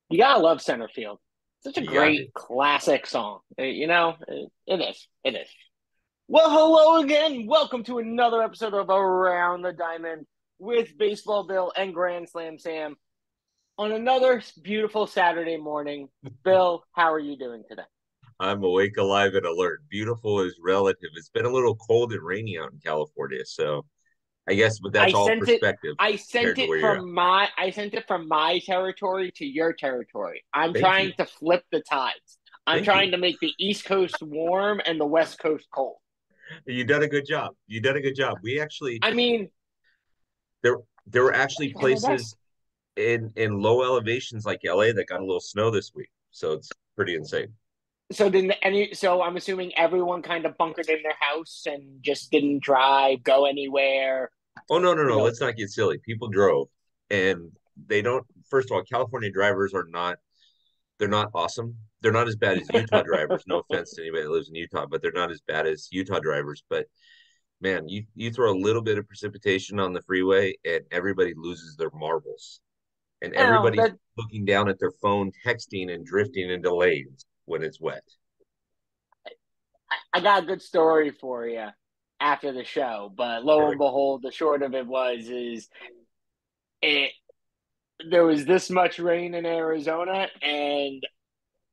You gotta love Center Field. Such a You got great it. classic song. It is. It is. Well, hello again. Welcome to another episode of Around the Diamond with Baseball Bill and Grand Slam Sam on another beautiful Saturday morning. Bill, how are you doing today? I'm awake, alive, and alert. Beautiful is relative. It's been a little cold and rainy out in California, so I guess, but I that's all sent it. perspective I sent compared to it where you're at. from my. I sent it from my territory to your territory. I'm Thank trying you. to flip the tides. I'm Thank you. trying to make the East Coast warm and the West Coast cold. You done a good job. You done a good job. We actually I mean, there there were I actually try my best. places in low elevations like LA that got a little snow this week. So it's pretty insane. So then, so I'm assuming everyone kind of bunkered in their house and just didn't drive, go anywhere. Oh no, no, You no. know, Let's not get silly. People drove and they don't first of all, California drivers are not they're not awesome. They're not as bad as Utah drivers. No offense to anybody that lives in Utah, but they're not as bad as Utah drivers. But man, you throw a little bit of precipitation on the freeway and everybody loses their marbles. And everybody's that looking down at their phone, texting and drifting and delays when it's wet. I got a good story for you after the show, but lo and Perfect. behold, the short of it was is it there was this much rain in Arizona, and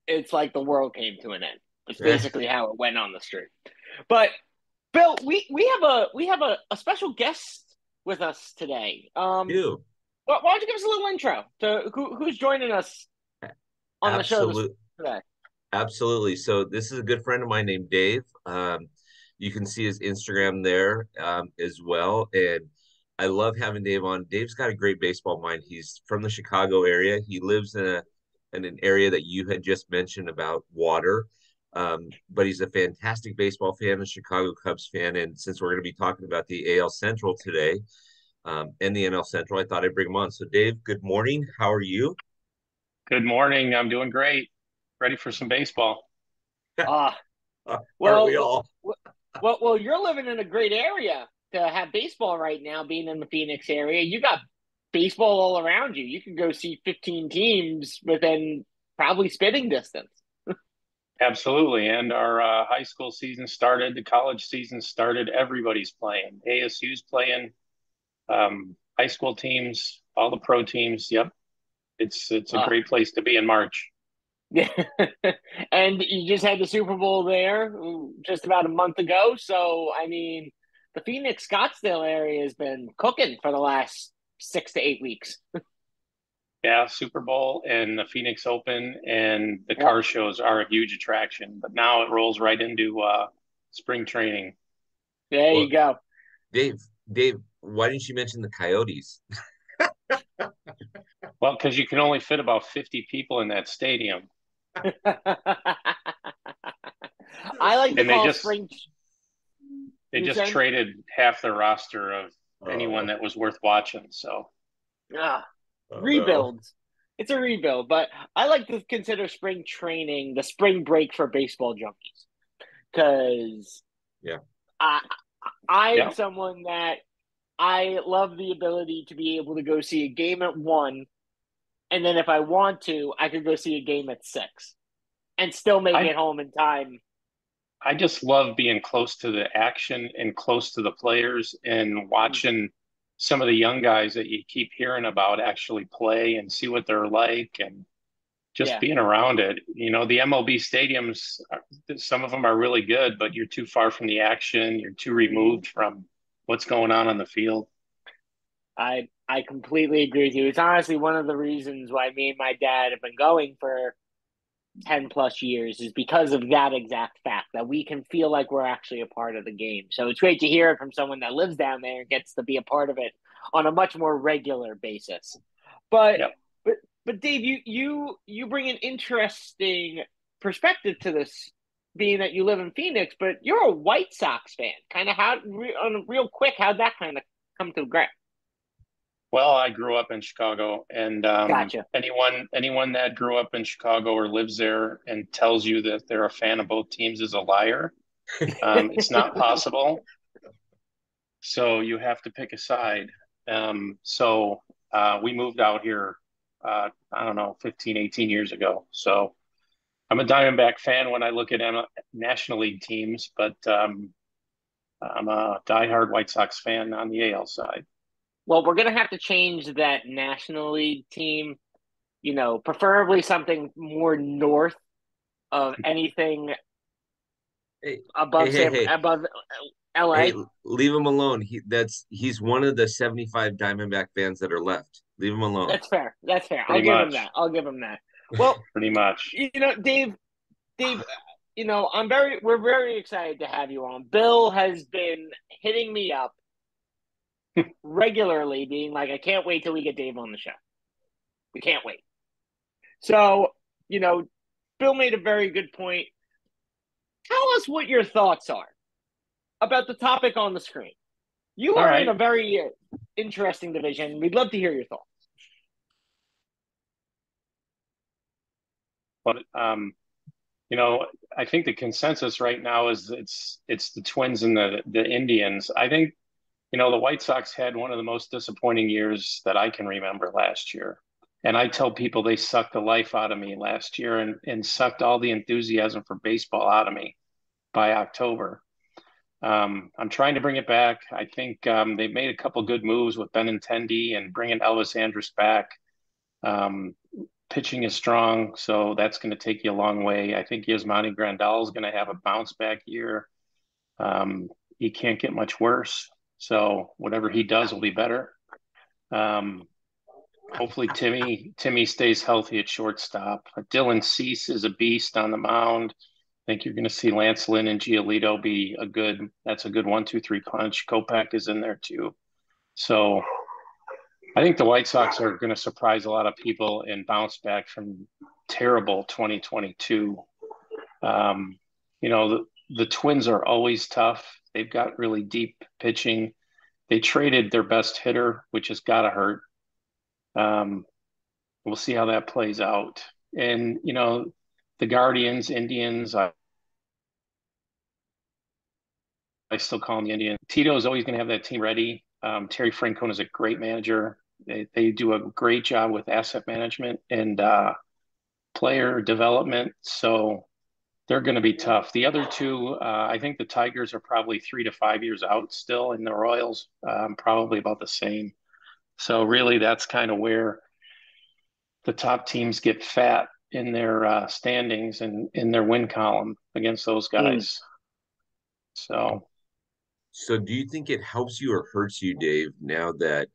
it's like the world came to an end. It's basically how it went on the street. But Bill, we have a special guest with us today. You Why don't you give us a little intro to who's joining us on the show this absolute today? absolutely. So this is a good friend of mine named Dave. You can see his Instagram there as well. And I love having Dave on. Dave's got a great baseball mind. He's from the Chicago area. He lives in an area that you had just mentioned about water. But he's a fantastic baseball fan, a Chicago Cubs fan. And since we're going to be talking about the AL Central today and the NL Central, I thought I'd bring him on. So, Dave, good morning. How are you? Good morning. I'm doing great. Ready for some baseball. Ah, Aren't we well, all? you're living in a great area to have baseball right now. Being in the Phoenix area, you got baseball all around you. You can go see 15 teams within probably spitting distance. Absolutely. And our high school season started, the college season started. Everybody's playing. ASU's playing, high school teams, all the pro teams. Yep. It's a Ah, great place to be in March. yeah. And you just had the Super Bowl there just about a month ago. So, I mean, the Phoenix Scottsdale area has been cooking for the last 6 to 8 weeks. Yeah, Super Bowl and the Phoenix Open and the Yep. car shows are a huge attraction. But now it rolls right into spring training. There Well, you go. Dave, Dave, why didn't you mention the Coyotes? Well, because you can only fit about 50 people in that stadium. I like to And they call just spring. they You just saying? traded half the roster of anyone Oh, that was worth watching. So Ah, oh no. rebuilds. It's a rebuild, but I like to consider spring training the spring break for baseball junkies because Yeah. I I am yeah, someone that I love the ability to be able to go see a game at 1, and then if I want to, I could go see a game at 6 and still make I it home in time. I just love being close to the action and close to the players and Mhm. watching some of the young guys that you keep hearing about actually play and see what they're like and just Yeah, being around it. You know, the MLB stadiums, some of them are really good, but you're too far from the action. You're too Mhm. removed from what's going on the field. I completely agree with you. It's honestly one of the reasons why me and my dad have been going for 10 plus years is because of that exact fact that we can feel like we're actually a part of the game. So it's great to hear it from someone that lives down there and gets to be a part of it on a much more regular basis. But Yep. but but Dave, you bring an interesting perspective to this, being that you live in Phoenix, but you're a White Sox fan. Kind of how on real quick, how'd that kind of come to grab? Well, I grew up in Chicago, and Gotcha. anyone that grew up in Chicago or lives there and tells you that they're a fan of both teams is a liar. It's not possible. So you have to pick a side. So we moved out here I don't know, 15, 18 years ago. So I'm a Diamondback fan when I look at National League teams, but I'm a diehard White Sox fan on the AL side. Well, we're gonna have to change that National League team. Preferably something more north of anything Hey, hey, above hey, hey, above hey, LA. leave him alone. He's one of the 75 Diamondback fans that are left. Leave him alone. That's fair. That's fair. I'll Pretty give him that. much, I'll give him that. Well, pretty much. Dave, we're very excited to have you on. Bill has been hitting me up regularly, being like, I can't wait till we get Dave on the show. We can't wait. So, Bill made a very good point. Tell us what your thoughts are about the topic on the screen. You All are in right. a very interesting division. We'd love to hear your thoughts. But I think the consensus right now is it's the Twins and the Indians. I think, the White Sox had one of the most disappointing years that I can remember last year. And I tell people they sucked the life out of me last year and sucked all the enthusiasm for baseball out of me by October. I'm trying to bring it back. I think they've made a couple good moves with Benintendi and bringing Elvis Andrus back. Um, Pitching is strong, so that's going to take you a long way. I think Yasmani Grandal is going to have a bounce back year. He can't get much worse, so whatever he does will be better. Um, Hopefully Timmy stays healthy at shortstop. Dylan Cease is a beast on the mound. I think you're going to see Lance Lynn and Giolito be that's a good 1, 2, 3 punch. Kopech is in there too. So I think the White Sox are going to surprise a lot of people and bounce back from terrible 2022. The Twins are always tough. They've got really deep pitching. They traded their best hitter, which has got to hurt. We'll see how that plays out. And, the Guardians, Indians, I still call them the Indians. Tito is always going to have that team ready. Terry Francona is a great manager. They do a great job with asset management and player development. So they're going to be tough. The other two, I think the Tigers are probably 3 to 5 years out still, and the Royals probably about the same. So really, that's kind of where the top teams get fat in their standings and in their win column against those guys. So So do you think it helps you or hurts you, Dave, now that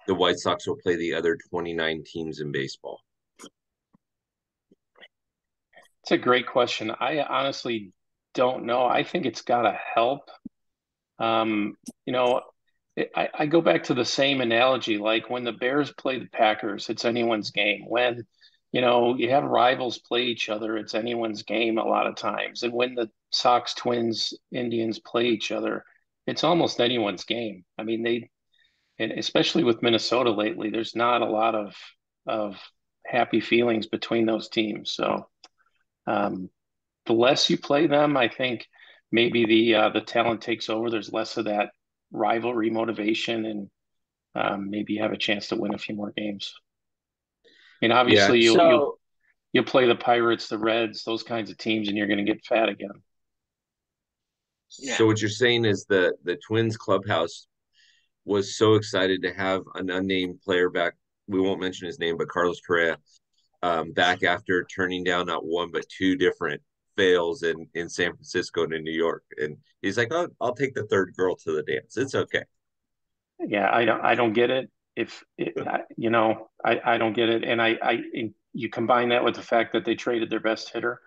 the White Sox will play the other 29 teams in baseball? it's a great question. I honestly don't know. I think it's got to help. Um, you know, I go back to the same analogy. Like when the Bears play the Packers, it's anyone's game. When, you have rivals play each other, it's anyone's game a lot of times. And when the Sox, Twins, Indians play each other, it's almost anyone's game. I mean, and especially with Minnesota lately, there's not a lot of happy feelings between those teams. So um, the less you play them, I think maybe the talent takes over. There's less of that rivalry motivation, and maybe you have a chance to win a few more games. And Yeah. obviously, So, you'll play the Pirates, the Reds, those kinds of teams, and you're going to get fat again. yeah. So what you're saying is the Twins clubhouse was so excited to have an unnamed player back. We won't mention his name, but Carlos Correa back after turning down not one but two different fails in San Francisco and in New York, and he's like, "Oh, I'll take the third girl to the dance. It's okay." Yeah, I don't get it. If it, I don't get it, and you combine that with the fact that they traded their best hitter.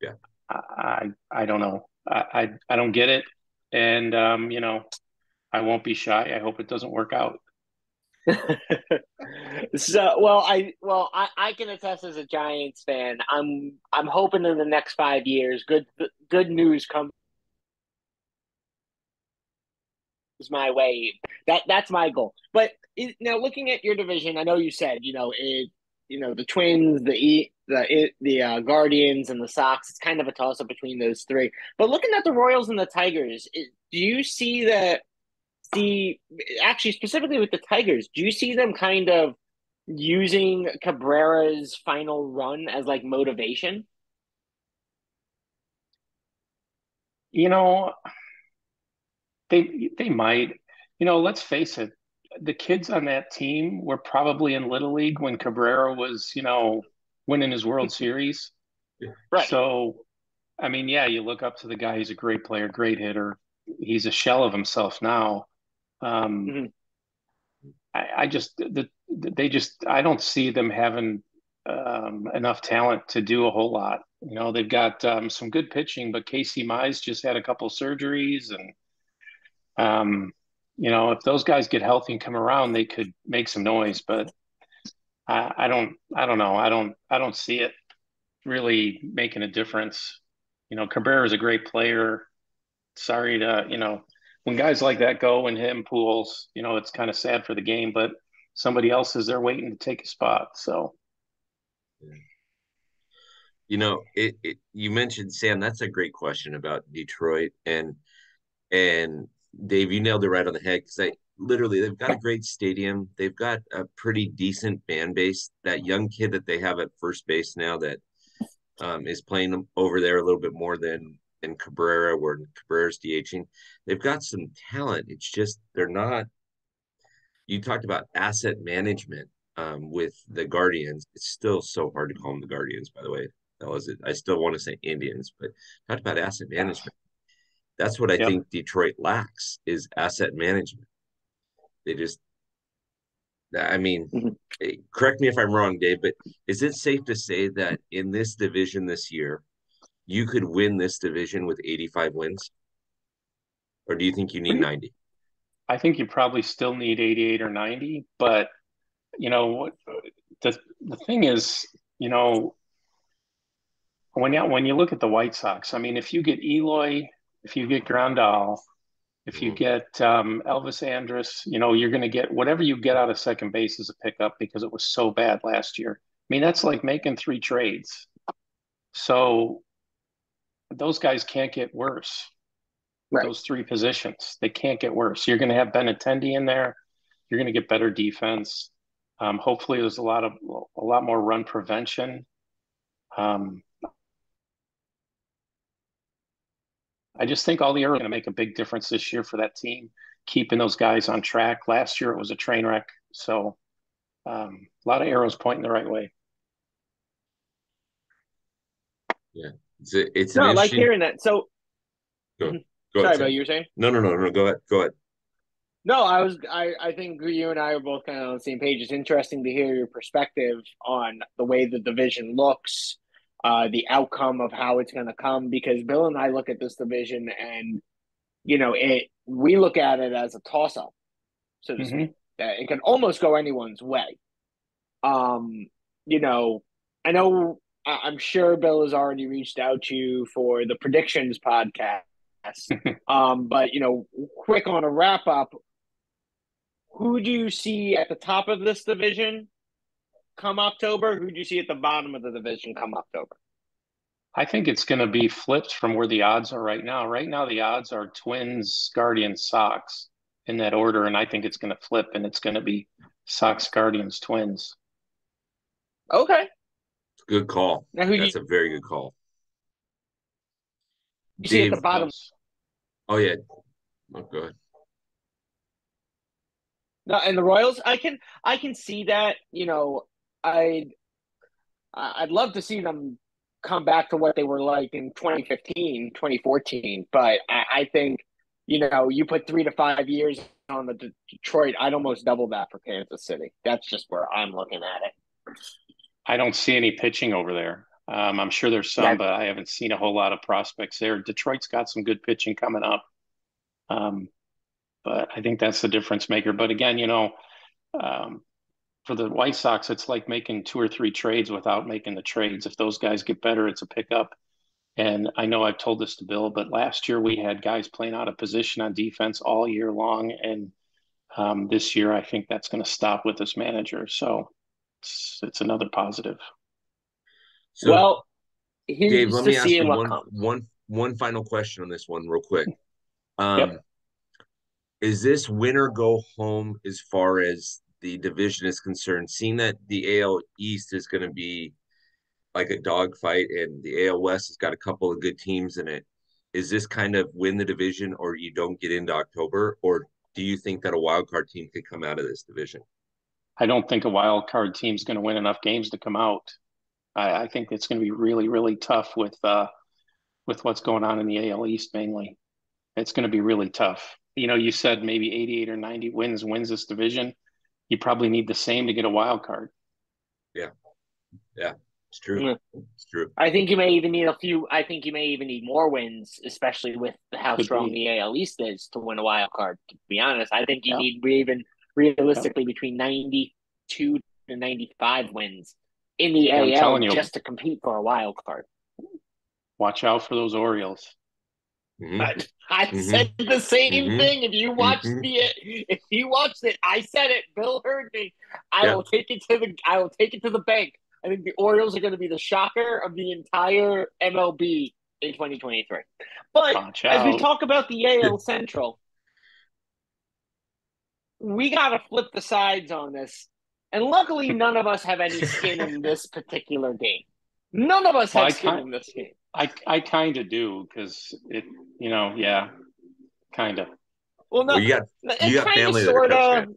Yeah. I don't know. I don't get it, and I won't be shy. I hope it doesn't work out. I can attest as a Giants fan. I'm hoping in the next 5 years, good news comes my way. That's my goal. But now looking at your division, I know you said the Twins, the Guardians, and the Sox. It's kind of a toss up between those three. But looking at the Royals and the Tigers, do you see that? Actually specifically with the Tigers, do you see them kind of using Cabrera's final run as like motivation? You know, they might. Let's face it, the kids on that team were probably in Little League when Cabrera was, winning his World Series. Right. So, I mean, yeah, you look up to the guy. He's a great player, great hitter. He's a shell of himself now. Um, Mhm. I just they just I don't see them having enough talent to do a whole lot. They've got some good pitching, but Casey Mize just had a couple surgeries, and if those guys get healthy and come around, they could make some noise. But I don't know. I don't see it really making a difference. Cabrera is a great player. Sorry to, when guys like that go and him Pools, it's kind of sad for the game, but somebody else is there waiting to take a spot. So, You mentioned Sam. That's a great question about Detroit, and Dave, you nailed it right on the head because they've got a great stadium. They've got a pretty decent fan base. That young kid that they have at first base now that is playing over there a little bit more than Cabrera, where Cabrera's DHing. They've got some talent. It's just they're not. You talked about asset management with the Guardians. It's still so hard to call them the Guardians, by the way. That was it. I still want to say Indians, but talked about asset yes. management. That's what I Yep. think Detroit lacks is asset management. They just, I mean, Mhm. correct me if I'm wrong, Dave, but is it safe to say that in this division this year, you could win this division with 85 wins? Or do you think you need Pretty, 90? I think you probably still need 88 or 90, but what the thing is, when you look at the White Sox, I mean, if you get Eloy, if you get Grandal, if you Mm-hmm. get Elvis Andrus, you're going to get whatever you get out of second base as a pickup because it was so bad last year. I mean, that's like making three trades. So those guys can't get worse. Right. Those three positions, they can't get worse. You're going to have Benintendi in there. You're going to get better defense. Hopefully, there's a lot more run prevention. Um, I just think all the arrows are going to make a big difference this year for that team, keeping those guys on track. Last year it was a train wreck, so a lot of arrows pointing the right way. Yeah. It's No, an I like interesting hearing that. So, go mhm. go Sorry ahead, about Sam. you were saying? No, no, no, no. Go ahead. Go ahead. No, I think you and I are both kind of on the same page. It's interesting to hear your perspective on the way the division looks, the outcome of how it's going to come. Because Bill and I look at this division, and we look at it as a toss up, so to speak. Hmm. That it can almost go anyone's way. Um, you know, I know I'm sure Bill has already reached out to you for the predictions podcast. But quick on a wrap up, who do you see at the top of this division come October? Who do you see at the bottom of the division come October? I think it's going to be flipped from where the odds are right now. Right now, the odds are Twins, Guardians, Sox in that order, and I think it's going to flip, and it's going to be Sox, Guardians, Twins. Okay. Good call. Now, who do That's a very good call. you see at the Dave, bottom? oh yeah. Oh, go ahead. No, and the Royals, I can see that. I'd love to see them come back to what they were like in 2015, 2014. But I think, you put 3 to 5 years on the Detroit, I'd almost double that for Kansas City. That's just where I'm looking at it. I don't see any pitching over there. I'm sure there's some, That but I haven't seen a whole lot of prospects there. Detroit's got some good pitching coming up. Um, but I think that's the difference maker. But again, um, for the White Sox, it's like making two or three trades without making the trades. If those guys get better, it's a pickup. And I know I've told this to Bill, but last year we had guys playing out of position on defense all year long. And this year, I think that's going to stop with this manager. So it's another positive. So well, Dave, here's let to me ask you seeing what one comes. one one final question on this one real quick. Um, Yep. is this win or go home as far as the division is concerned, seeing that the AL East is going to be like a dogfight and the AL West has got a couple of good teams in it, is this kind of win the division or you don't get into October? Or do you think that a wild card team could come out of this division? I don't think a wild card team's going to win enough games to come out. I think it's going to be really, really tough with what's going on in the AL East mainly. It's going to be really tough. You said maybe 88 or 90 wins this division. You probably need the same to get a wild card. Yeah. Yeah. It's true. It's true. I think you may even need a few. I think you may even need more wins, especially with how strong the AL East is to win a wild card. To be honest, I think you need even realistically between 92 to 95 wins in the AL just to compete for a wild card. Watch out for those Orioles. I said the same thing. If you watched it, I said it. Bill heard me. I will take it to the bank. I think the Orioles are going to be the shocker of the entire MLB in 2023. But as we talk about the AL Central, we got to flip the sides on this. And luckily, none of us have any skin in this particular game. None of us have skin in this game. I kind of do because kind of. Well, no, you got family that are Cubs fans.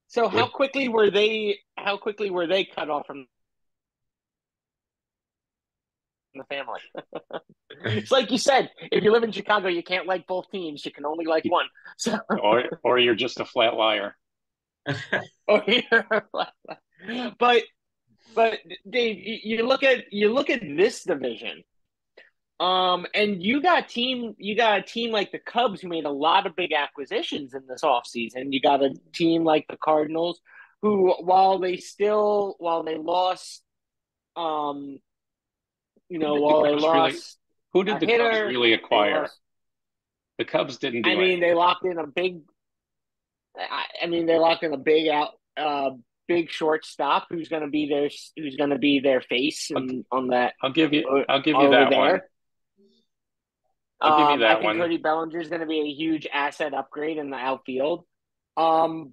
So how quickly were they cut off from the family? It's like you said, if you live in Chicago, you can't like both teams. You can only like one. So or you're just a flat liar. But Dave, you look at this division. And you got a team like the Cubs who made a lot of big acquisitions in this offseason. You got a team like the Cardinals who, while they lost, who did the Cubs really acquire? The Cubs didn't do anything. They locked in a big shortstop who's going to be their face on that. I'll give you that one. I think Cody Bellinger is going to be a huge asset upgrade in the outfield. But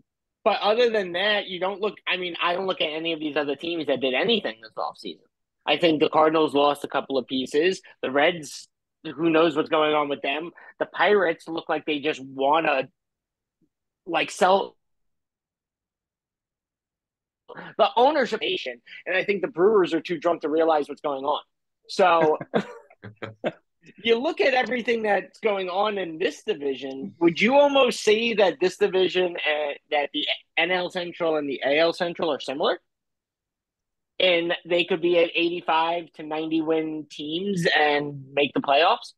other than that, I don't look at any of these other teams that did anything this offseason. I think the Cardinals lost a couple of pieces. The Reds, who knows what's going on with them? The Pirates look like they just want to sell the ownership, and I think the Brewers are too drunk to realize what's going on. So you look at everything that's going on in this division, would you almost say that this division, that the NL Central and the AL Central are similar? And they could be at 85 to 90 win teams and make the playoffs?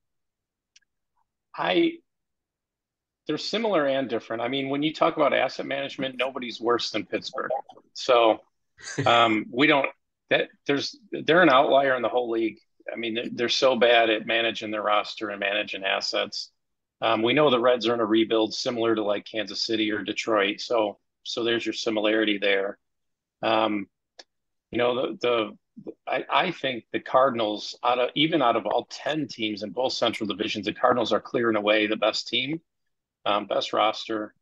They're similar and different. When you talk about asset management, nobody's worse than Pittsburgh. So they're an outlier in the whole league. They're so bad at managing their roster and managing assets. We know the Reds are in a rebuild similar to like Kansas City or Detroit. So there's your similarity there. I think the Cardinals, out of all 10 teams in both Central divisions, the Cardinals are clear and away the best team, best roster.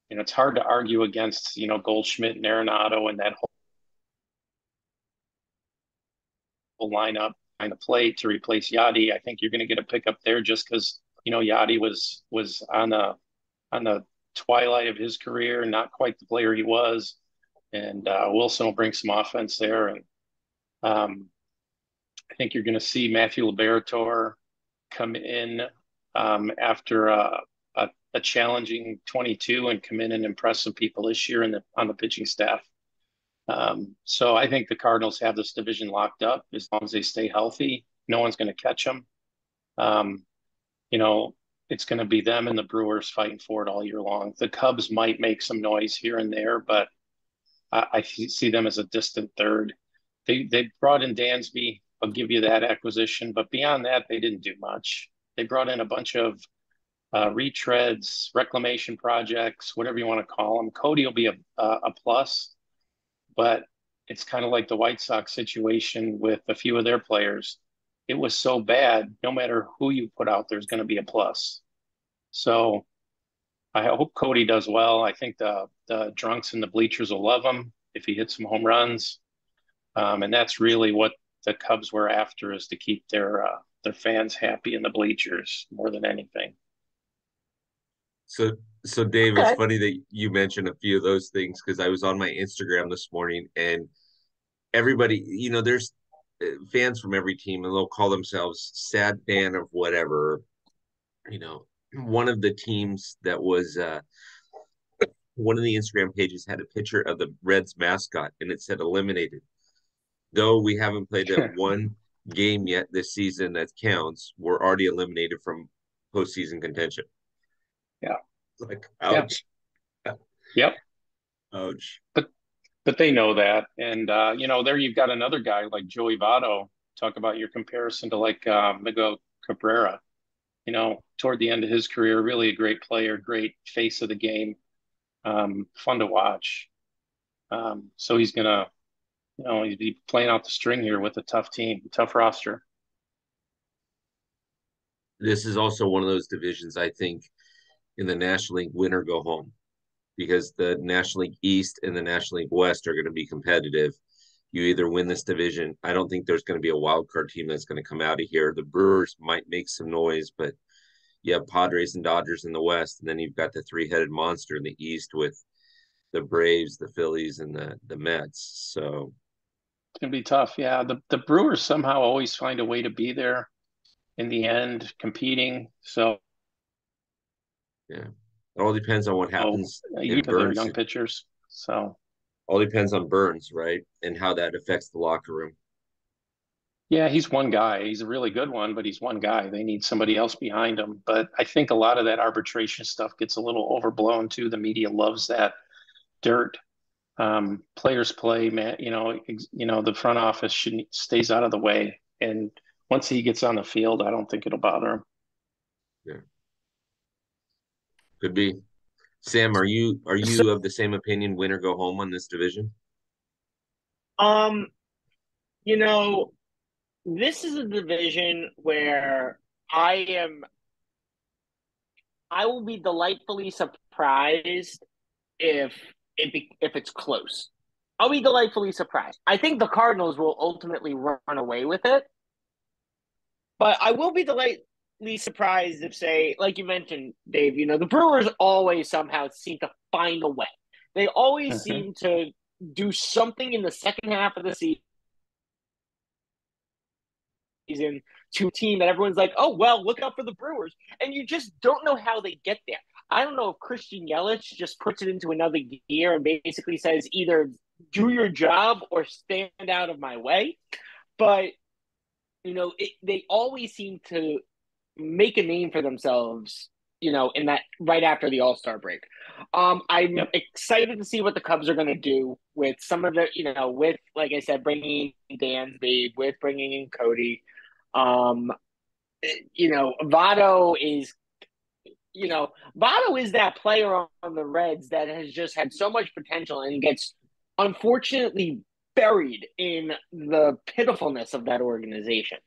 It's hard to argue against, Goldschmidt and Arenado and that whole lineup behind the plate to replace Yadi. I think you're going to get a pickup there just because, Yadi was on the twilight of his career and not quite the player he was. And Wilson will bring some offense there. And I think you're going to see Matthew Liberatore come in after a challenging 22 and come in and impress some people this year on the pitching staff. So I think the Cardinals have this division locked up as long as they stay healthy. No one's going to catch them. It's going to be them and the Brewers fighting for it all year long. The Cubs might make some noise here and there, but I see them as a distant third. They brought in Dansby. I'll give you that acquisition. But beyond that, they didn't do much. They brought in a bunch of retreads, reclamation projects, whatever you want to call them. Cody will be a plus, but it's kind of like the White Sox situation with a few of their players. It was so bad, no matter who you put out, there's going to be a plus. So I hope Cody does well. I think the drunks in the bleachers will love him if he hits some home runs. And that's really what the Cubs were after, is to keep their fans happy in the bleachers more than anything. So, so Dave, it's Okay. funny that you mentioned a few of those things because I was on my Instagram this morning and everybody, there's fans from every team and they'll call themselves sad fan of whatever. You know, one of the teams that was one of the Instagram pages had a picture of the Reds mascot and it said eliminated. Though we haven't played that one game yet this season that counts, we're already eliminated from postseason contention. Yeah. Like, Yeah. ouch. Yep. Ouch. But they know that. And there you've got another guy like Joey Votto. Talk about your comparison to like Miguel Cabrera. Toward the end of his career, really a great player, great face of the game, fun to watch. So he's gonna, he's be playing out the string here with a tough team, tough roster. This is also one of those divisions I think in the National League win or go home because the National League East and the National League West are going to be competitive. You either win this division. I don't think there's going to be a wild card team that's going to come out of here. The Brewers might make some noise, but you have Padres and Dodgers in the West, and then you've got the three-headed monster in the East with the Braves, the Phillies, and the Mets. So It's gonna be tough. Yeah, the Brewers somehow always find a way to be there in the end, competing. So yeah, it all depends on what happens you in to their Burns. young pitchers. So All depends on Burns, right, and how that affects the locker room. yeah, he's one guy. He's a really good one, but he's one guy. They need somebody else behind him. But I think a lot of that arbitration stuff gets a little overblown too. The media loves that dirt. Players play, man. The front office should stays out of the way. And once he gets on the field, I don't think it'll bother him. Yeah, could be. Sam, are So, you of the same opinion? Win or go home on this division? um, you know, this is a division where I am. I will be delightfully surprised if if it's close. I'll be delightfully surprised. I think the Cardinals will ultimately run away with it, but I will be delightfully surprised if, say, like you mentioned, Dave, the Brewers always somehow seem to find a way. They always Mhm. seem to do something in the second half of the season to a team that everyone's like, oh, well, look out for the Brewers. And you just don't know how they get there. I don't know if Christian Yelich just puts it into another gear and basically says either do your job or stand out of my way. But, they always seem to make a name for themselves, in that right after the All-Star break. I'm Yep. excited to see what the Cubs are going to do with some of the, with, like I said, bringing in Dansby, with bringing in Cody. Um, Votto is, Votto is that player on the Reds that has just had so much potential and gets unfortunately buried in the pitifulness of that organization.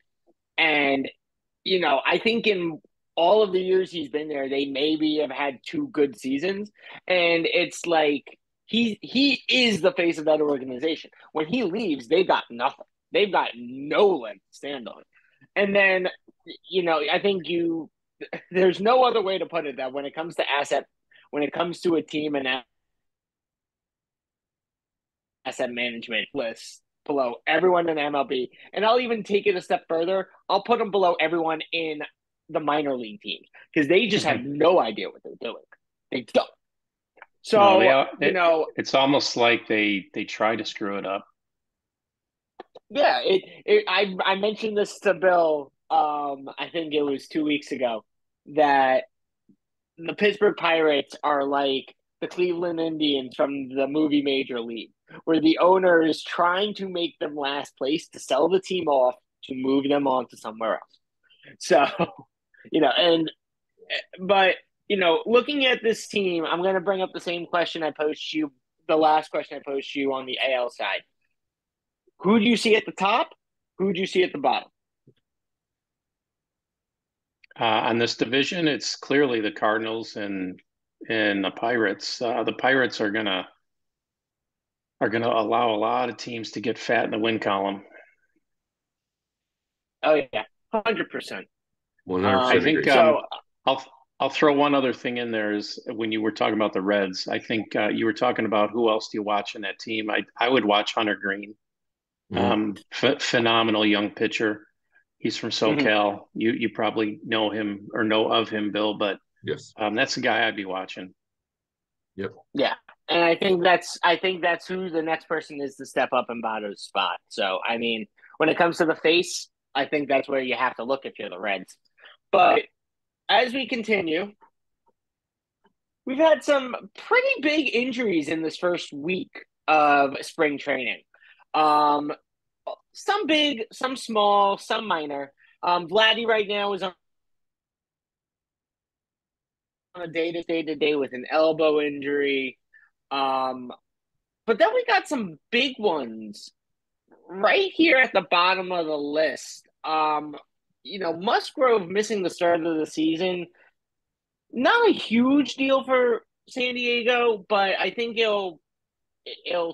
And I think in all of the years he's been there, they maybe have had two good seasons, and it's like he is the face of that organization. When he leaves, they got nothing. They've got no leg to stand on. And then, I think there's no other way to put it that when it comes to a team and asset management list below everyone in MLB. And I'll even take it a step further. I'll put them below everyone in the minor league teams because they just have Mhm. no idea what they're doing. They don't. No, So, it's almost like they try to screw it up. yeah, I mentioned this to Bill, I think it was 2 weeks ago, that the Pittsburgh Pirates are like the Cleveland Indians from the movie Major League, where the owner is trying to make them last place to sell the team off to move them on to somewhere else. So, and but looking at this team, I'm going to bring up the same question I posed to you, the last question I posed to you on the AL side. Who do you see at the top? Who do you see at the bottom? On this division, it's clearly the Cardinals and and the Pirates. The Pirates are gonna allow a lot of teams to get fat in the win column. Oh yeah, 100%. I 100% think agree. I'll I'll throw one other thing in there is when you were talking about the Reds. I think you were talking about who else do you watch in that team. I would watch Hunter Green. Mhm. Phenomenal young pitcher. He's from Mhm. SoCal. You probably know him or know of him, Bill, but Yes. that's the guy I'd be watching. Yep. Yeah, and I think that's who the next person is to step up in Votto's spot. So I mean, when it comes to the face, I think that's where you have to look if you're the Reds. But as we continue, we've had some pretty big injuries in this first week of spring training. Um, some big, some small, some minor. Vladdy right now is on a day to day with an elbow injury. Um, but then we got some big ones right here at the bottom of the list. Musgrove missing the start of the season, not a huge deal for San Diego, but I think it'll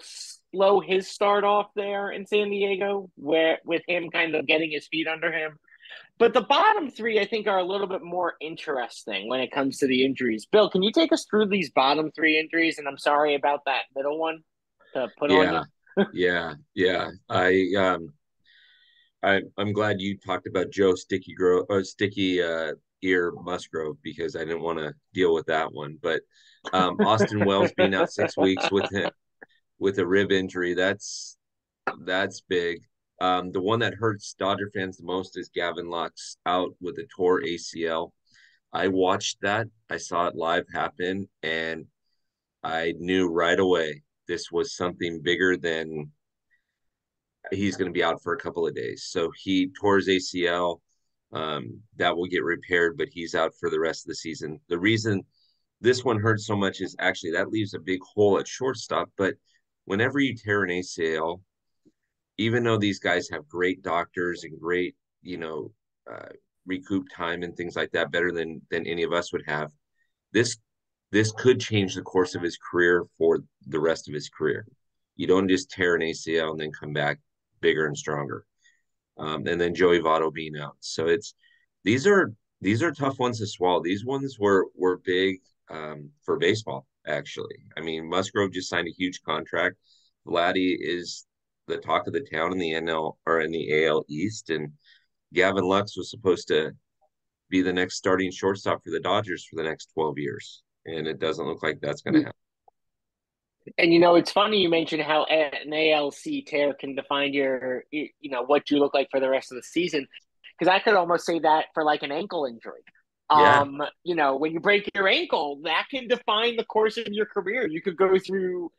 slow his start off there in San Diego, where with him kind of getting his feet under him. But the bottom three, I think, are a little bit more interesting when it comes to the injuries. Bill, can you take us through these bottom three injuries? And I'm sorry about that middle one to put on Yeah. you. Yeah. I'm glad you talked about Joe Sticky Ear Musgrove because I didn't want to deal with that one. But Austin Wells being out 6 weeks with a rib injury, that's big. The one that hurts Dodger fans the most is Gavin Lux out with a tore ACL. I watched that. I saw it live happen, and I knew right away this was something bigger than he's going to be out for a couple of days. So he tore his ACL. That will get repaired, but he's out for the rest of the season. The reason this one hurts so much is actually that leaves a big hole at shortstop. But whenever you tear an ACL, even though these guys have great doctors and great, uh, recoup time and things like that, better than any of us would have, this this could change the course of his career for the rest of his career. You don't just tear an ACL and then come back bigger and stronger. And then Joey Votto being out. So these are these are tough ones to swallow. These ones were big for baseball. Actually, I mean Musgrove just signed a huge contract. Vladdy is the talk of the town in the NL or in the AL East, and Gavin Lux was supposed to be the next starting shortstop for the Dodgers for the next 12 years, and it doesn't look like that's going to happen. And it's funny you mentioned how an ALC tear can define what you look like for the rest of the season. Because I could almost say that for like an ankle injury. Yeah, When you break your ankle, that can define the course of your career. You could go through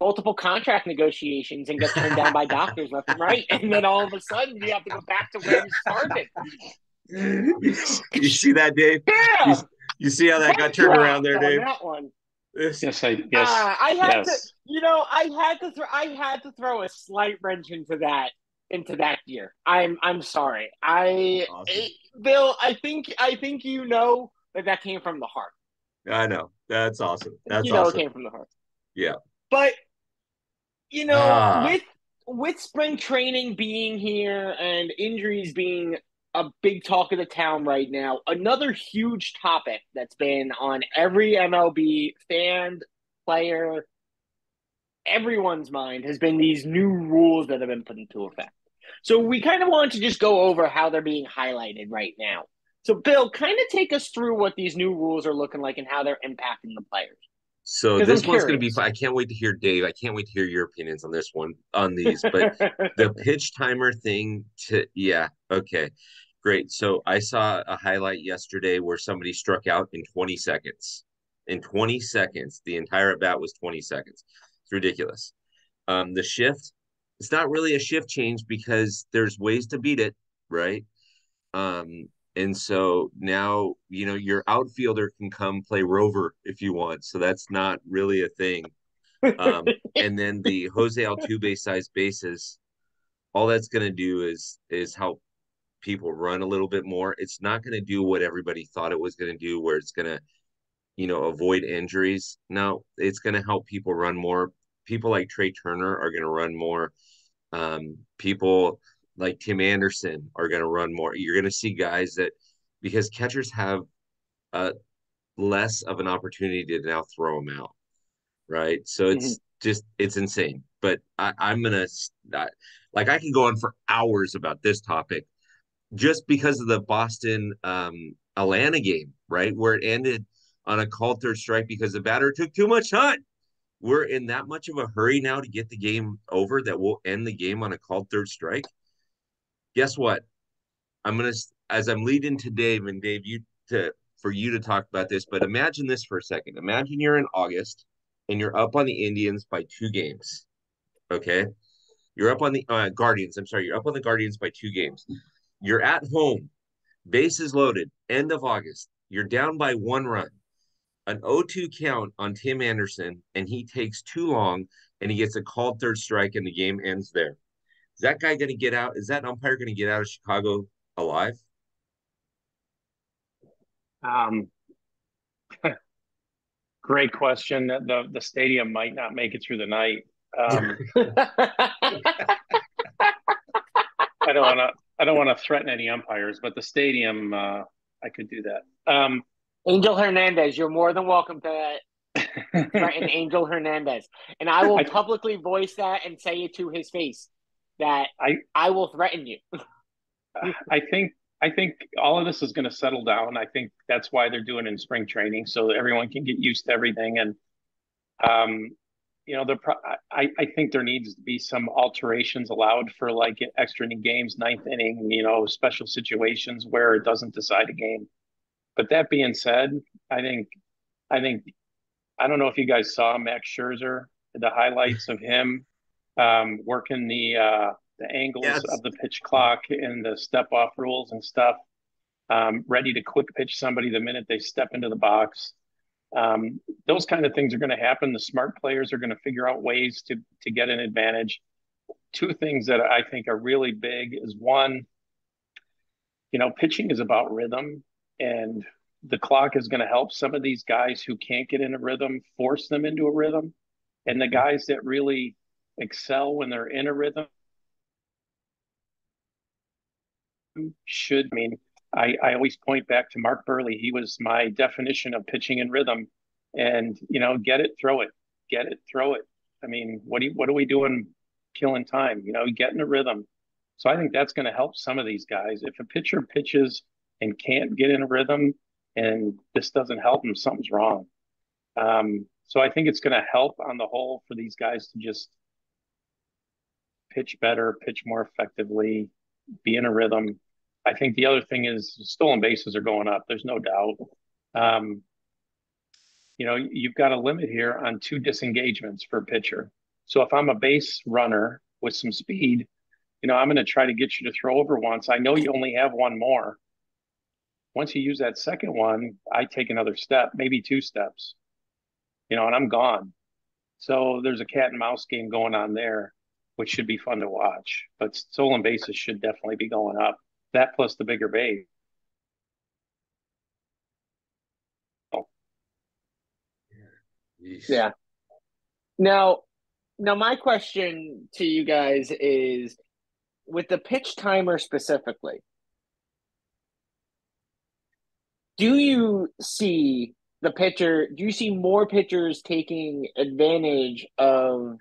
multiple contract negotiations and get turned down by doctors left and right, and then all of a sudden you have to go back to where you started. you see that, Dave? You, Yeah, you see how that got mic turned around drop there, on Dave? that one. This, I had to, Yes. I had to throw a slight wrench into that gear. I'm sorry. awesome. Bill, I think that came from the heart. I know. That's awesome. That's It awesome. came from the heart. Yeah. But Ah, with spring training being here and injuries being a big talk of the town right now, another huge topic that's been on every MLB fan, player, everyone's mind has been these new rules that have been put into effect. So we kind of want to just go over how they're being highlighted right now. So Bill, kind of take us through what these new rules are looking like and how they're impacting the players. so Because I'm this one's going to be curious. fun. I can't wait to hear Dave. I can't wait to hear your opinions on this one, on these. But the pitch timer thing yeah, okay, great. So I saw a highlight yesterday where somebody struck out in 20 seconds. In 20 seconds, the entire at bat was 20 seconds. It's ridiculous. The shift, it's not really a shift change because there's ways to beat it, right? And so now, your outfielder can come play rover if you want. So that's not really a thing. And then the Jose Altuve size bases, all that's going to do is help people run a little bit more. It's not going to do what everybody thought it was going to do, where it's going to, avoid injuries. No, it's going to help people run more. People like Trey Turner are going to run more. People like Tim Anderson are going to run more. You're going to see guys that, because catchers have less of an opportunity to now throw them out, right? So Mhm. it's insane. But I'm gonna like I can go on for hours about this topic just because of the Boston Atlanta game, right, where it ended on a called third strike because the batter took too much time. We're in that much of a hurry now to get the game over that we'll end the game on a called third strike. Guess what? I'm gonna as I'm leading to Dave, and Dave, to for you to talk about this, but imagine this for a second. Imagine you're in August and you're up on the Indians by 2 games. Okay. You're up on the Guardians. I'm sorry. You're up on the Guardians by 2 games. You're at home, bases loaded, end of August. You're down by 1 run, an 0-2 count on Tim Anderson, and he takes too long and he gets a called third strike and the game ends there. Is that guy going to get out? Is that umpire going to get out of Chicago alive? Um, Great question. The stadium might not make it through the night. I don't want to threaten any umpires, but the stadium, I could do that. Angel Hernandez, you're more than welcome to threaten Angel Hernandez. And I will publicly voice that and say it to his face that I will threaten you. I think all of this is going to settle down. I think that's why they're doing it in spring training, so everyone can get used to everything. And um, I think there needs to be some alterations allowed for like extra inning games, ninth inning, special situations where it doesn't decide a game. But that being said, I think I think I don't know if you guys saw Max Scherzer, the highlights of him working the angles Yes. of the pitch clock and the step off rules and stuff. Ready to quick pitch somebody the minute they step into the box. Those kind of things are going to happen. The smart players are going to figure out ways to get an advantage. Two things that I think are really big is one, pitching is about rhythm, and the clock is going to help some of these guys who can't get in a rhythm, force them into a rhythm. And the guys that really excel when they're in a rhythm I mean, I always point back to Mark Burley. He was my definition of pitching in rhythm. And, get it, throw it, get it, throw it. I mean, what are we doing killing time? Get in a rhythm. So I think that's going to help some of these guys. If a pitcher pitches and can't get in a rhythm and this doesn't help him, something's wrong. So I think it's going to help on the whole for these guys to just pitch better, pitch more effectively, be in a rhythm. I think the other thing is stolen bases are going up. There's no doubt. Um, you've got a limit here on 2 disengagements for a pitcher. So if I'm a base runner with some speed, I'm going to try to get you to throw over once. I know you only have one more. Once you use that second one, I take another step, maybe 2 steps, and I'm gone. So there's a cat and mouse game going on there, which should be fun to watch. But stolen bases should definitely be going up. That plus the bigger base. Yeah. Now, my question to you guys is with the pitch timer specifically, do you see more pitchers taking advantage of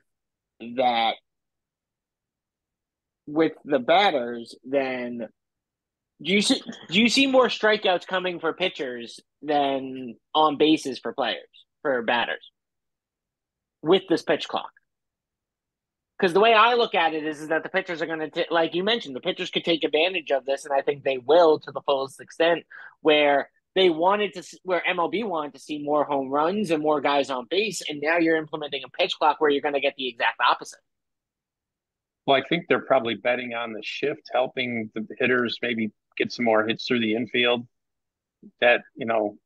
that with the batters than do you see more strikeouts coming for pitchers than on bases for batters with this pitch clock? Because the way I look at it is that the pitchers are going to, like you mentioned, the pitchers could take advantage of this, and I think they will to the fullest extent. Where MLB wanted to see more home runs and more guys on base, and now you're implementing a pitch clock where you're going to get the exact opposite. Well, I think they're probably betting on the shift, helping the hitters maybe get some more hits through the infield. That,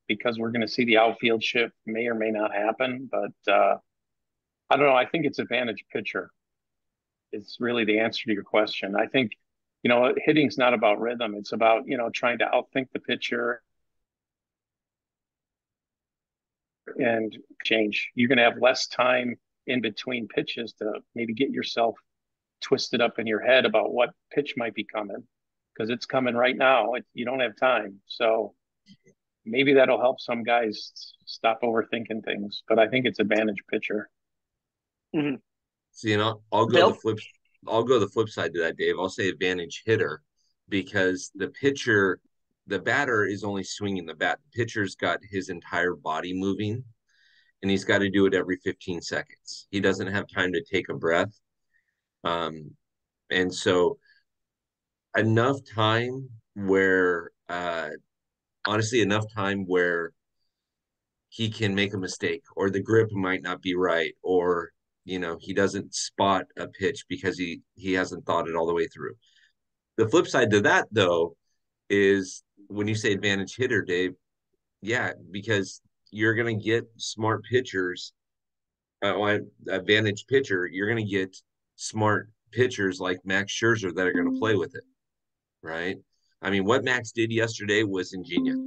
because we're going to see the outfield shift may or may not happen. But I don't know. I think it's advantage pitcher. It's really the answer to your question. I think, hitting's not about rhythm. It's about, trying to outthink the pitcher and change. You're going to have less time in between pitches to maybe get yourself twisted up in your head about what pitch might be coming because it's coming right now. You don't have time. So maybe that'll help some guys stop overthinking things. But I think it's advantage pitcher. Mm-hmm. So, I'll go Bill? the flip side to that, Dave. I'll say advantage hitter because the batter is only swinging the bat. The pitcher's got his entire body moving, and he's got to do it every 15 seconds. He doesn't have time to take a breath. And so enough time where, honestly, enough time where he can make a mistake or the grip might not be right, or he doesn't spot a pitch because he hasn't thought it all the way through. The flip side to that, though, is when you say advantage hitter, Dave, yeah, because you're going to get smart pitchers, advantage pitcher, you're going to get smart pitchers like Max Scherzer that are going to play with it, right? I mean, what Max did yesterday was ingenious.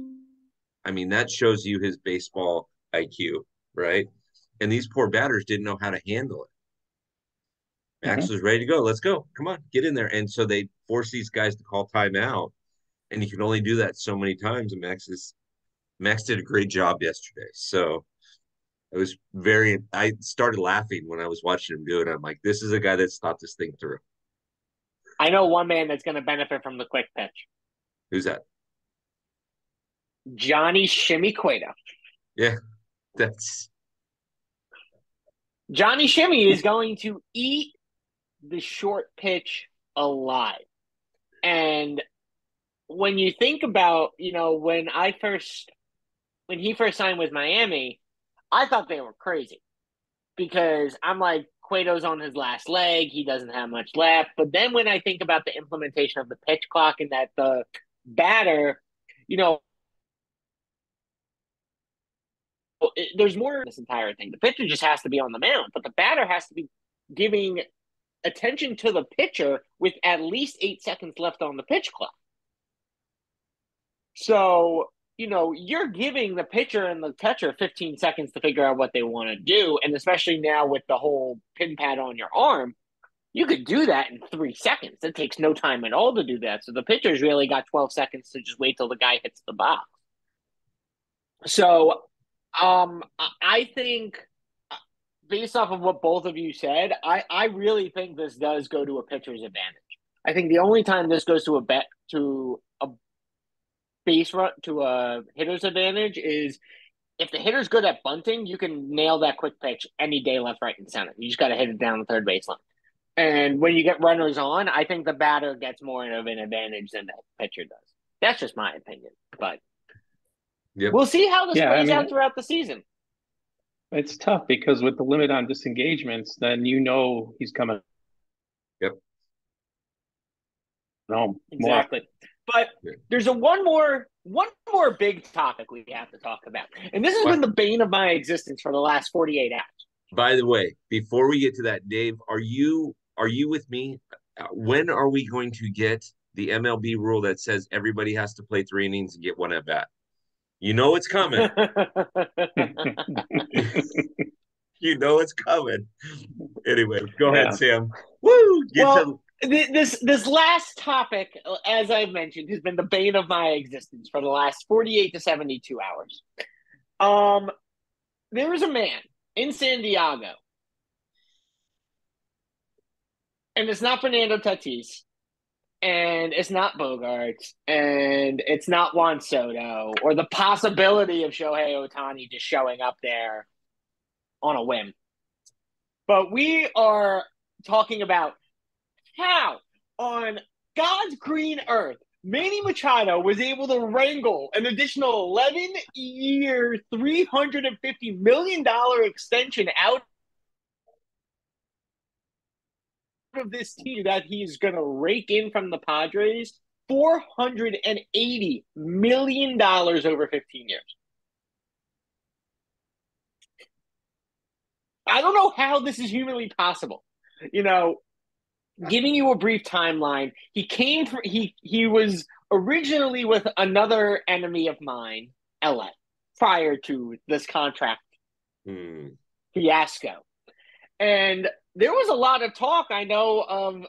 I mean, that shows you his baseball IQ, right? And these poor batters didn't know how to handle it. Max was ready to go. Let's go. Come on, get in there. And so they force these guys to call timeout, and you can only do that so many times. And Max did a great job yesterday. So I started laughing when I was watching him do it. I'm like, this is a guy that's thought this thing through. I know one man that's going to benefit from the quick pitch. Who's that? Johnny Shimmy Cueto. Yeah, Johnny Shimmy is going to eat the short pitch alive. And when you think about, when he first signed with Miami, I thought they were crazy because I'm like, Cueto's on his last leg. He doesn't have much left. But then when I think about the implementation of the pitch clock and that the batter, there's more in this entire thing. The pitcher just has to be on the mound, but the batter has to be giving attention to the pitcher with at least 8 seconds left on the pitch clock. So, you're giving the pitcher and the catcher 15 seconds to figure out what they want to do. And especially now with the whole pin pad on your arm, you could do that in 3 seconds. It takes no time at all to do that. So the pitcher's really got 12 seconds to just wait till the guy hits the box. So I think based off of what both of you said, I really think this does go to a pitcher's advantage. I think the only time this goes to a base run to a hitter's advantage is if the hitter's good at bunting, you can nail that quick pitch any day, left, right, and center. You just got to hit it down the third baseline. And when you get runners on, I think the batter gets more of an advantage than the pitcher does. That's just my opinion, but we'll see how this plays out throughout the season. It's tough because with the limit on disengagements, then he's coming. Yep. No, exactly. But there's one more big topic we have to talk about. And this has been the bane of my existence for the last 48 hours. By the way, before we get to that, Dave, are you with me? When are we going to get the MLB rule that says everybody has to play 3 innings and get 1 at bat? You know it's coming. You know it's coming. Anyway, go ahead, Sam. Woo! This last topic, as I mentioned, has been the bane of my existence for the last 48 to 72 hours. There is a man in San Diego, and it's not Fernando Tatis, and it's not Bogarts, and it's not Juan Soto, or the possibility of Shohei Ohtani just showing up there on a whim. But we are talking about how on God's green earth Manny Machado was able to wrangle an additional 11-year, $350 million extension out of this team that he's going to rake in from the Padres, $480 million over 15 years. I don't know how this is humanly possible. Giving you a brief timeline, he was originally with another enemy of mine, LA, prior to this contract Hmm. fiasco. And there was a lot of talk, I know, of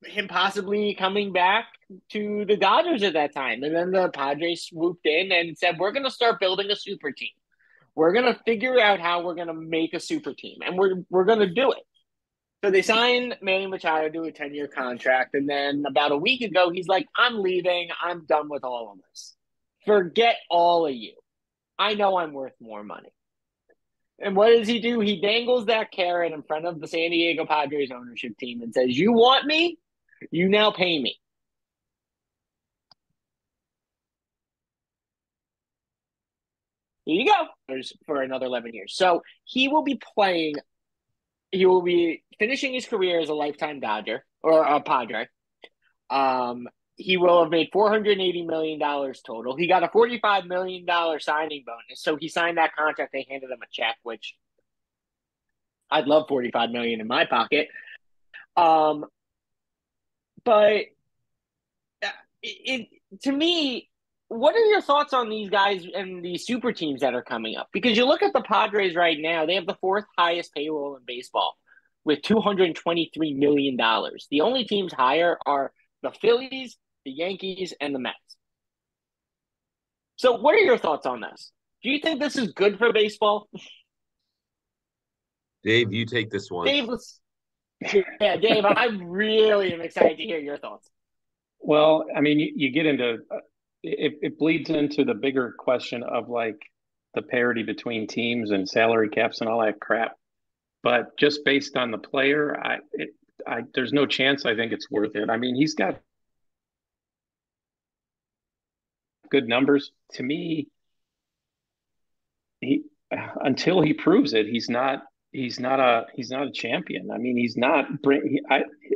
him possibly coming back to the Dodgers at that time. And then the Padres swooped in and said, we're going to start building a super team. We're going to figure out how we're going to make a super team, and we're going to do it. So they signed Manny Machado to a 10-year contract. And then about a week ago, he's like, I'm leaving. I'm done with all of this. Forget all of you. I know I'm worth more money. And what does he do? He dangles that carrot in front of the San Diego Padres ownership team and says, you want me? You now pay me. Here you go for another 11 years. So he will be playing, he will be finishing his career as a lifetime Dodger or a Padre. He will have made $480 million total. He got a $45 million signing bonus. So he signed that contract. They handed him a check, which I'd love $45 million in my pocket. But to me, what are your thoughts on these guys and these super teams that are coming up? Because you look at the Padres right now, they have the fourth highest payroll in baseball with $223 million. The only teams higher are the Phillies, the Yankees, and the Mets. So what are your thoughts on this? Do you think this is good for baseball? Dave, you take this one. Dave, Dave, I really am excited to hear your thoughts. Well, I mean, you get into it bleeds into the bigger question of like the parity between teams and salary caps and all that crap. But just based on the player, there's no chance I think it's worth it. I mean, he's got good numbers. To me, he until he proves it, he's not a champion. I mean, he's not.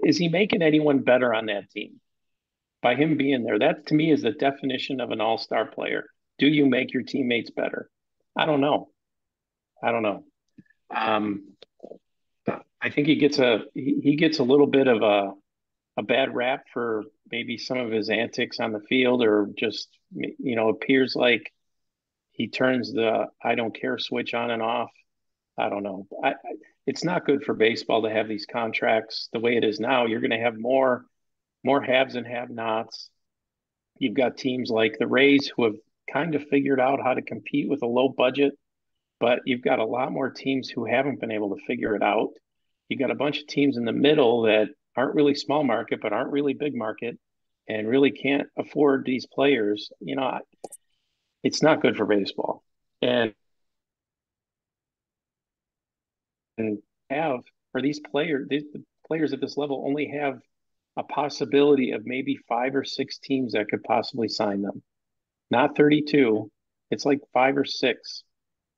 Is he making anyone better on that team by him being there? That to me is the definition of an all-star player. Do you make your teammates better? I don't know. I think he gets a little bit of a bad rap for maybe some of his antics on the field, or just appears like he turns the I don't care switch on and off. I don't know. It's not good for baseball to have these contracts the way it is now. You're going to have more haves and have-nots. You've got teams like the Rays who have kind of figured out how to compete with a low budget, but you've got a lot more teams who haven't been able to figure it out. You got a bunch of teams in the middle that aren't really small market, but aren't really big market, and really can't afford these players. It's not good for baseball. And have for these players, the players at this level only have a possibility of maybe 5 or 6 teams that could possibly sign them. Not 32. It's like 5 or 6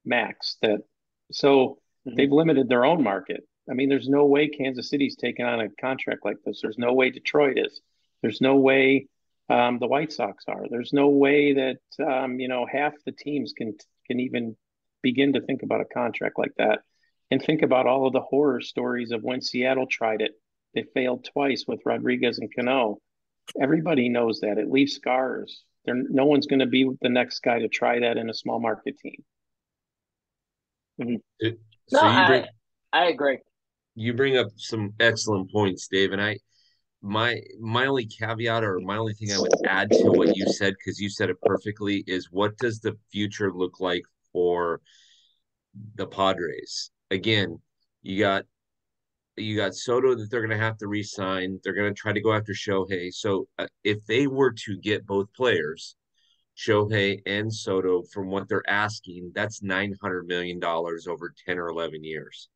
max. They've limited their own market. I mean, there's no way Kansas City's taking on a contract like this. There's no way Detroit is. There's no way the White Sox are. There's no way that half the teams can even begin to think about a contract like that. And think about all of the horror stories of when Seattle tried it. They failed twice with Rodriguez and Cano. Everybody knows that. It leaves scars. No one's going to be the next guy to try that in a small market team. Mm-hmm. So I agree. You bring up some excellent points, Dave, and my only caveat or my only thing I would add to what you said, because you said it perfectly, is what does the future look like for the Padres? Again, you got Soto that they're going to have to re-sign. They're going to try to go after Shohei. So if they were to get both players, Shohei and Soto, from what they're asking, that's $900 million over 10 or 11 years.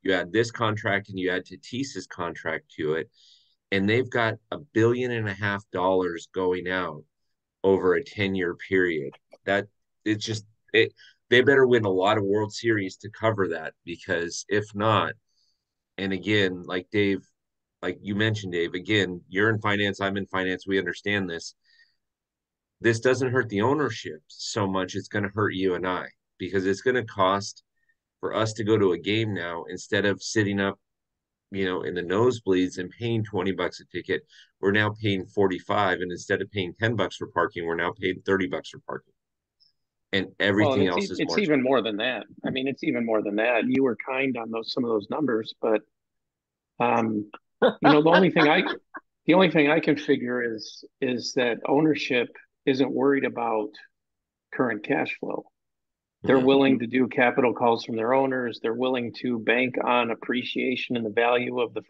You add this contract and you add Tatis's contract to it, and they've got $1.5 billion going out over a 10-year period. That it's just it. They better win a lot of World Series to cover that, because if not, and again, like you mentioned, Dave, again, you're in finance, I'm in finance, we understand this. This doesn't hurt the ownership so much, it's going to hurt you and I, because it's going to cost for us to go to a game now, instead of sitting up, in the nosebleeds and paying $20 a ticket, we're now paying 45, and instead of paying $10 for parking, we're now paying $30 for parking. and Well, and everything else is it's more even expensive. more than that. I mean, it's even more than that. You were kind on some of those numbers, but um, you know, the only thing I can figure is that ownership isn't worried about current cash flow. They're Mhm. willing to do capital calls from their owners. They're willing to bank on appreciation in the value of the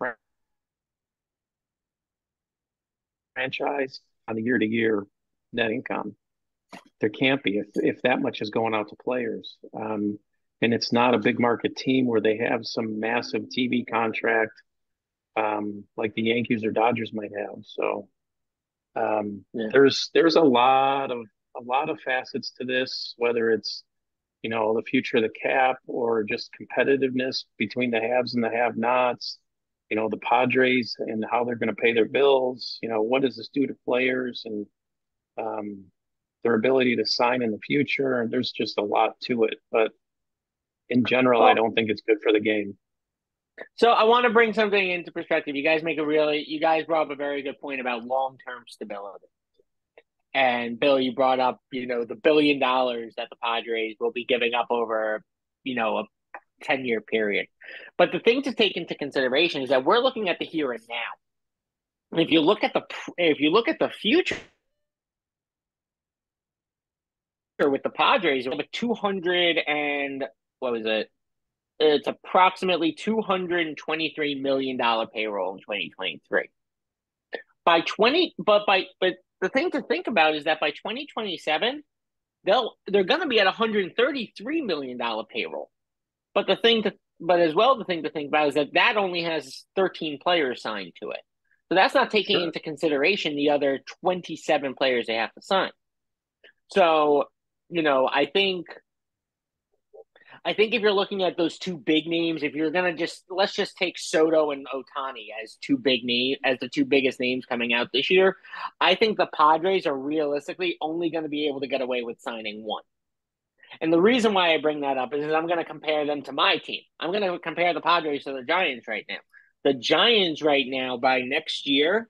franchise on the year-to-year net income. There can't be if that much is going out to players. And it's not a big market team where they have some massive TV contract like the Yankees or Dodgers might have. So Yeah. there's a lot of facets to this, whether it's the future of the cap or just competitiveness between the haves and the have-nots. The Padres and how they're going to pay their bills. What does this do to players and um, their ability to sign in the future? And there's just a lot to it. But in general, I Well, don't think it's good for the game. so I want to bring something into perspective. You guys brought up a very good point about long-term stability. And Bill, you brought up, the $1 billion that the Padres will be giving up over, a 10-year period. But the thing to take into consideration is that we're looking at the here and now. And if you look at the future with the Padres, we have a 200 and what was it? It's approximately $223 million payroll in 2023. But the thing to think about is that by 2027, they're going to be at $133 million payroll. But as well, the thing to think about is that only has 13 players signed to it. So that's not taking Sure. into consideration the other 27 players they have to sign. So, I think if you're looking at those two big names, if you're gonna let's just take Soto and Ohtani as the two biggest names coming out this year. I think the Padres are realistically only going to be able to get away with signing one. And the reason why I bring that up is I'm going to compare them to my team. I'm going to compare the Padres to the Giants right now. The Giants right now, by next year,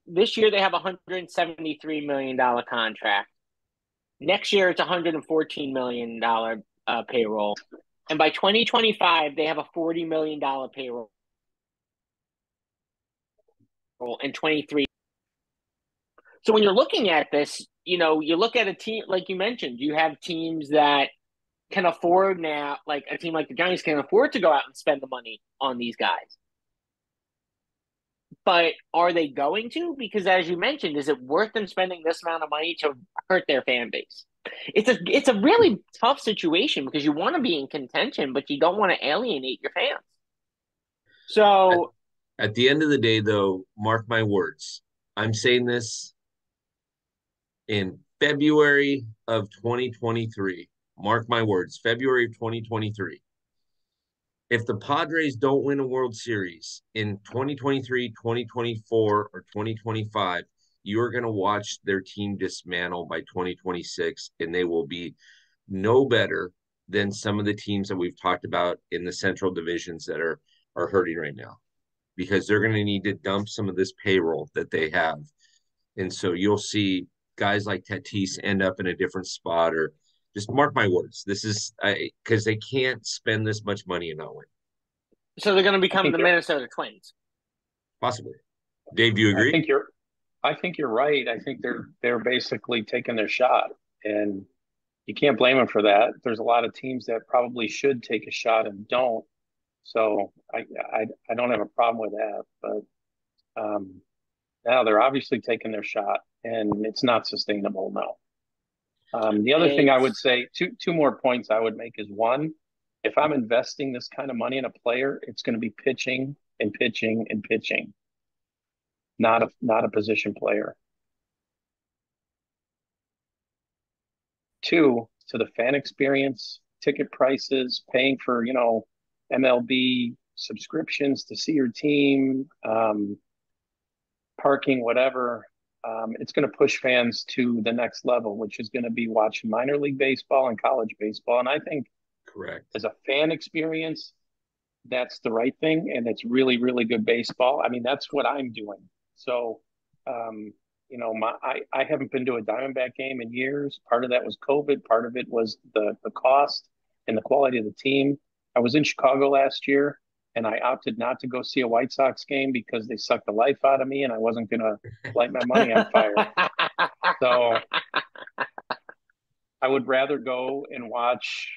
this year they have a $173 million contract. Next year it's a $114 million payroll. And by 2025, they have a $40 million payroll and 23. So when you're looking at this, you look at a team, like you mentioned, you have teams that can afford now, like a team like the Giants can afford to go out and spend the money on these guys. But are they going to? Because as you mentioned, is it worth them spending this amount of money to hurt their fan base? It's a really tough situation because you want to be in contention, but you don't want to alienate your fans. At, So at the end of the day, though, mark my words. I'm saying this in February of 2023. Mark my words, February of 2023. If the Padres don't win a World Series in 2023, 2024, or 2025, you are going to watch their team dismantle by 2026, and they will be no better than some of the teams that we've talked about in the central divisions that are hurting right now, because they're going to need to dump some of this payroll that they have. And so you'll see guys like Tatis end up in a different spot, or just mark my words. This is because they can't spend this much money and not win. they're going to I become think the you're. Minnesota Twins. Possibly. Dave, do you I agree? think you're. I think you're right. I think they're basically taking their shot, and you can't blame them for that. There's a lot of teams that probably should take a shot and don't. So I don't have a problem with that. But now they're obviously taking their shot, and it's not sustainable. No. The other thing I would It's say, two more points I would make is one, if I'm investing this kind of money in a player, it's going to be pitching and pitching and pitching, not a position player. Two, to the fan experience, ticket prices, paying for MLB subscriptions to see your team, parking, whatever. It's going to push fans to the next level, which is going to be watching minor league baseball and college baseball. And I think Correct. as a fan experience, that's the right thing. And it's really, really good baseball. I mean, that's what I'm doing. So, um, I haven't been to a Diamondback game in years. Part of that was COVID. Part of it was the cost and the quality of the team. I was in Chicago last year, and I opted not to go see a White Sox game because they sucked the life out of me, and I wasn't going to light my money on fire. So I would rather go and watch,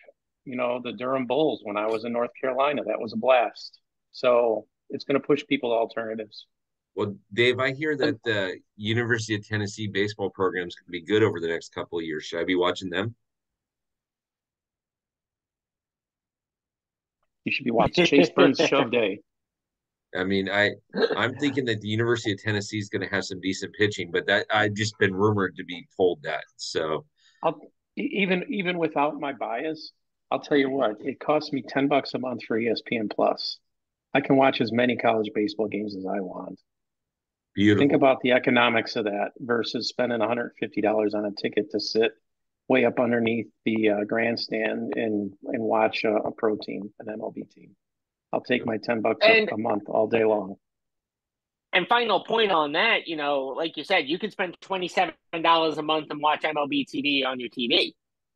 the Durham Bulls when I was in North Carolina. That was a blast. So it's going to push people to alternatives. Well, Dave, I hear that the University of Tennessee baseball program is going to be good over the next couple of years. Should I be watching them? You should be watching Chase Burns Shove Day. I mean, I'm thinking that the University of Tennessee is going to have some decent pitching, but that I've just been rumored to be told that. So Even without my bias, I'll tell you what, it costs me $10 a month for ESPN Plus. I can watch as many college baseball games as I want. beautiful. Think about the economics of that versus spending $150 on a ticket to sit way up underneath the grandstand and watch a pro team, an MLB team. I'll take my $10 And a month all day long. and final point on that, like you said, you could spend $27 a month and watch MLB TV on your TV.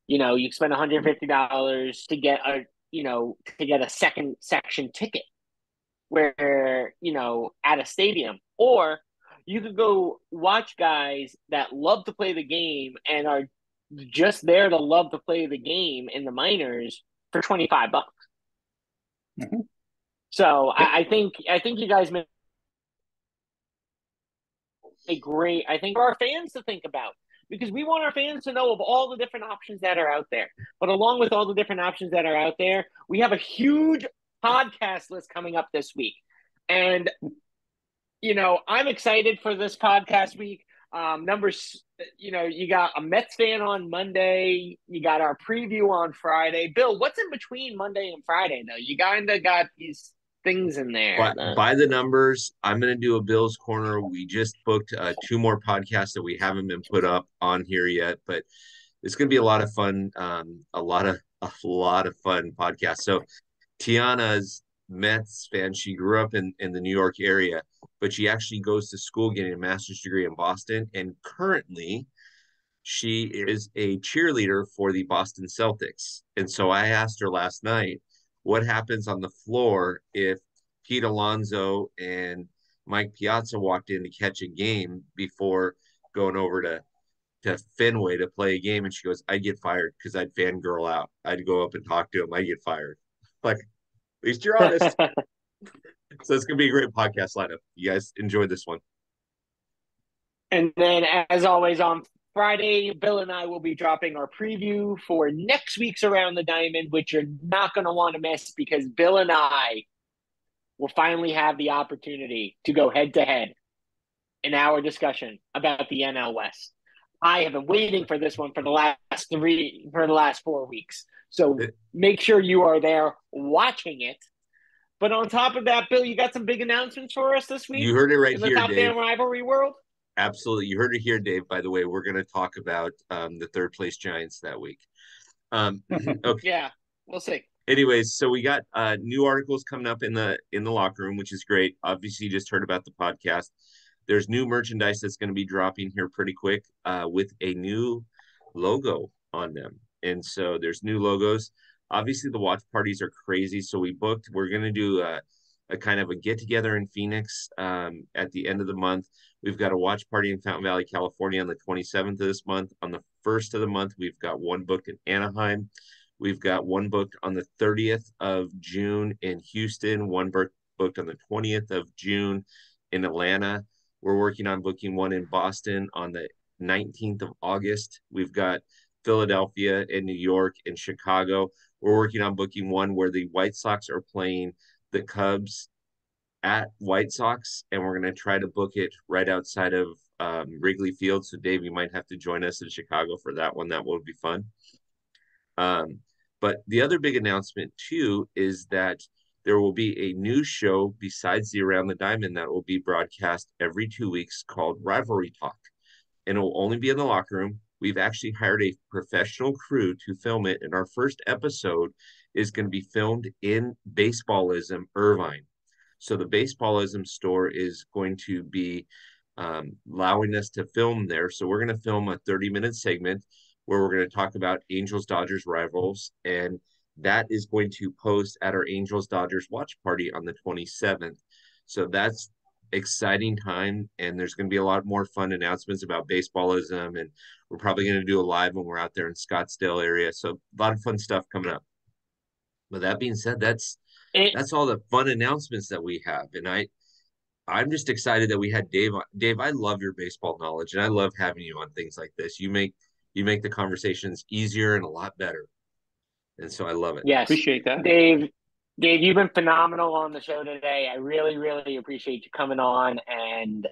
You spend $150 to get a second section ticket where, at a stadium. Or you could go watch guys that love to play the game and are just there to love to play the game in the minors for $25. Mm-hmm. So Yep. I think you guys made a great, I think, for our fans to think about, because we want our fans to know of all the different options that are out there. But along with all the different options that are out there, we have a huge podcast list coming up this week. And, I'm excited for this podcast week. Numbers, you got a Mets fan on Monday. You got our preview on Friday. Bill, what's in between Monday and Friday, though? You kind of got these things in there. But by the numbers, I'm going to do a Bills Corner. We just booked 2 more podcasts that we haven't been put up on here yet, but it's going to be a lot of fun. A lot of fun podcasts. So Tiana's Mets fan. She grew up in the New York area, but she actually goes to school getting a master's degree in Boston, and currently she is a cheerleader for the Boston Celtics. And so I asked her last night, what happens on the floor if Pete Alonso and Mike Piazza walked in to catch a game before going over to Fenway to play a game? And she goes, I'd get fired because I'd fangirl out. I'd go up and talk to him. I'd get fired. Like, at least you're honest. So it's going to be a great podcast lineup. You guys enjoy this one. And then, as always, on Friday, Bill and I will be dropping our preview for next week's Around the Diamond, which you're not going to want to miss, because Bill and I will finally have the opportunity to go head to head in our discussion about the NL West. I have been waiting for this one for the last 4 weeks. So make sure you are there watching it. But on top of that, Bill, you got some big announcements for us this week? You heard it right in the here, Top Dave. Fan Rivalry world? Absolutely. You heard it here, Dave. By the way, we're going to talk about the third place Giants that week. Okay. Yeah, we'll see. Anyways, so we got new articles coming up in the locker room, which is great. Obviously, you just heard about the podcast. There's new merchandise that's going to be dropping here pretty quick with a new logo on them. And so there's new logos. Obviously, the watch parties are crazy. So we're going to do a kind of a get together in Phoenix at the end of the month. We've got a watch party in Fountain Valley, California on the 27th of this month. On the 1st of the month, we've got one booked in Anaheim. We've got one booked on the 30th of June in Houston, one booked on the 20th of June in Atlanta. We're working on booking one in Boston on the 19th of August. We've got Philadelphia and New York and Chicago. We're working on booking one where the White Sox are playing the Cubs at White Sox, and we're going to try to book it right outside of Wrigley Field. So, Dave, you might have to join us in Chicago for that one. That will be fun. But the other big announcement, too, is that there will be a new show besides the Around the Diamond that will be broadcast every 2 weeks called Rivalry Talk. And it will only be in the locker room. We've actually hired a professional crew to film it. And our first episode is going to be filmed in Baseballism, Irvine. So the Baseballism store is going to be allowing us to film there. So we're going to film a 30-minute segment where we're going to talk about Angels Dodgers rivals, and that is going to post at our Angels Dodgers watch party on the 27th. So that's exciting time, and there's going to be a lot more fun announcements about baseballism, and we're probably going to do a live when we're out there in Scottsdale area. So a lot of fun stuff coming up. But that being said, It, that's all the fun announcements that we have, and I'm just excited that we had Dave on. Dave, I love your baseball knowledge, and I love having you on things like this. You make the conversations easier and a lot better, and so I love it. yes, Appreciate that. Dave, you've been phenomenal on the show today. I really, really appreciate you coming on and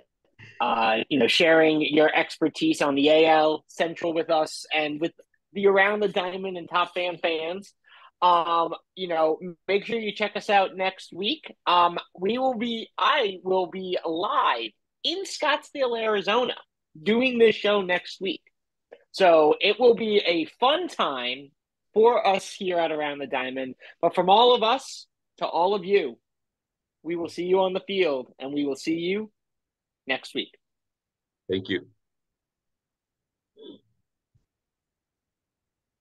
sharing your expertise on the AL Central with us and with the Around the Diamond and Top Fan fans. Make sure you check us out next week. I will be live in Scottsdale, Arizona, doing this show next week. So it will be a fun time for us here at Around the Diamond. But from all of us to all of you, we will see you on the field and we will see you next week. Thank you.